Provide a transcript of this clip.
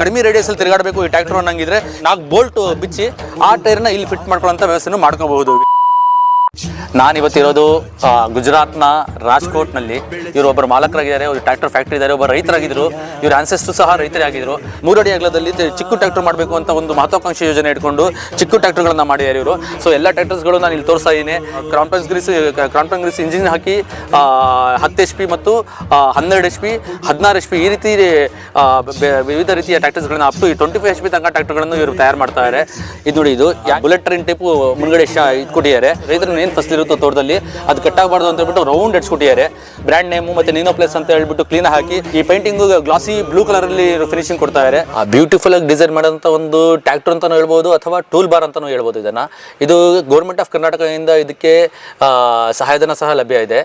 ಕಡಿಮೆ ರೇಡಿಯಸ್ ಅಲ್ಲಿ ತಿರುಗಾಡಬೇಕು ಈ ಟ್ರ್ಯಾಕ್ಟರ್ ಅನ್ನಂಗಿದ್ರೆ 4 ಬೋಲ್ಟ್ ಬಿಚ್ಚಿ ಆ ಟೈರ್ನ ಇಲ್ಲಿ ಫಿಟ್ ಮಾಡ್ಕೊಳ್ಳೋಂಥ ವ್ಯವಸ್ಥೆನೂ ಮಾಡ್ಕೋಬಹುದು. ನಾನಿವತ್ತಿರೋದು ಗುಜರಾತ್ನ ರಾಜ್ಕೋಟ್ನಲ್ಲಿ. ಇವರು ಒಬ್ಬರು ಮಾಲಕರಾಗಿದ್ದಾರೆ, ಒಂದು ಟ್ರ್ಯಾಕ್ಟರ್ ಫ್ಯಾಕ್ಟ್ರಿ ಇದ್ದಾರೆ, ಒಬ್ಬರು ರೈತರಾಗಿದ್ದರು. ಇವ್ರ ಆನ್ಸೆಸ್ಟರ್ ಸಹ ರೈತರೇ ಆಗಿದ್ರು. 3 ಅಡಿ ಅಗಲದಲ್ಲಿ ಚಿಕ್ಕ ಟ್ರ್ಯಾಕ್ಟರ್ ಮಾಡಬೇಕು ಅಂತ ಒಂದು ಮಹತ್ವಾಕಾಂಕ್ಷಿ ಯೋಜನೆ ಇಟ್ಕೊಂಡು ಚಿಕ್ಕ ಟ್ರ್ಯಾಕ್ಟರ್ಗಳನ್ನ ಮಾಡಿದ್ದಾರೆ ಇವರು. ಸೊ ಎಲ್ಲ ಟ್ರ್ಯಾಕ್ಟರ್ಸ್ಗಳು ನಾನು ಇಲ್ಲಿ ತೋರಿಸ್ತಾ ಇದ್ದೀನಿ. ಕ್ರಾಂಪ್ಟನ್ ಗ್ರೀಸ್ ಇಂಜಿನ್ ಹಾಕಿ 10 HP ಮತ್ತು 12 HP 16 HP ಈ ರೀತಿ ವಿವಿಧ ರೀತಿಯ ಟ್ರ್ಯಾಕ್ಟರ್ಸ್ಗಳನ್ನ ಅಪ್ ಟು 25 HP ತನಕ ಟ್ರ್ಯಾಕ್ಟರ್ಗಳನ್ನು ಇವರು ತಯಾರು ಮಾಡ್ತಾ ಇದ್ದಾರೆ. ಇದು ನೋಡಿ, ಇದು ಬುಲೆಟ್ ಟ್ರೈನ್ ಟೈಪು ಮುಂಗಡೆ ಇದು ಕೊಟ್ಟಿದ್ದಾರೆ. ರೈತರು ಏನು ಫಸ್ಟ್ ಇರುತ್ತೋ ತೋಟದಲ್ಲಿ ಅದು ಕಟ್ಟಾಗಬಾರ್ದು ಅಂತ ಹೇಳ್ಬಿಟ್ಟು ರೌಂಡ್ ಎಡ್ಸ್ಕೊಟ್ಟಿದ್ದಾರೆ. ಬ್ರ್ಯಾಂಡ್ ನೇಮು ಮತ್ತೆ ನೀನೋ ಪ್ಲೇಸ್ ಅಂತ ಹೇಳ್ಬಿಟ್ಟು ಕ್ಲೀನ್ ಹಾಕಿ ಈ ಪೇಂಟಿಂಗ್ ಗ್ಲಾಸಿ ಬ್ಲೂ ಕಲರ್ ಅಲ್ಲಿ ಫಿನಿಶಿಂಗ್ ಕೊಡ್ತಾ ಇದ್ದಾರೆ. ಬ್ಯೂಟಿಫುಲ್ ಆಗಿ ಡಿಸೈನ್ ಮಾಡೋಂಥ ಒಂದು ಟ್ರ್ಯಾಕ್ಟರ್ ಅಂತಾನು ಹೇಳ್ಬೋದು ಅಥವಾ ಟೂಲ್ ಬಾರ್ ಅಂತಾನು ಹೇಳ್ಬೋದು. ಇದು ಗೌರ್ಮೆಂಟ್ ಆಫ್ ಕರ್ನಾಟಕದಿಂದ ಇದಕ್ಕೆ ಸಹಾಯಧನ ಸಹ ಲಭ್ಯ ಇದೆ.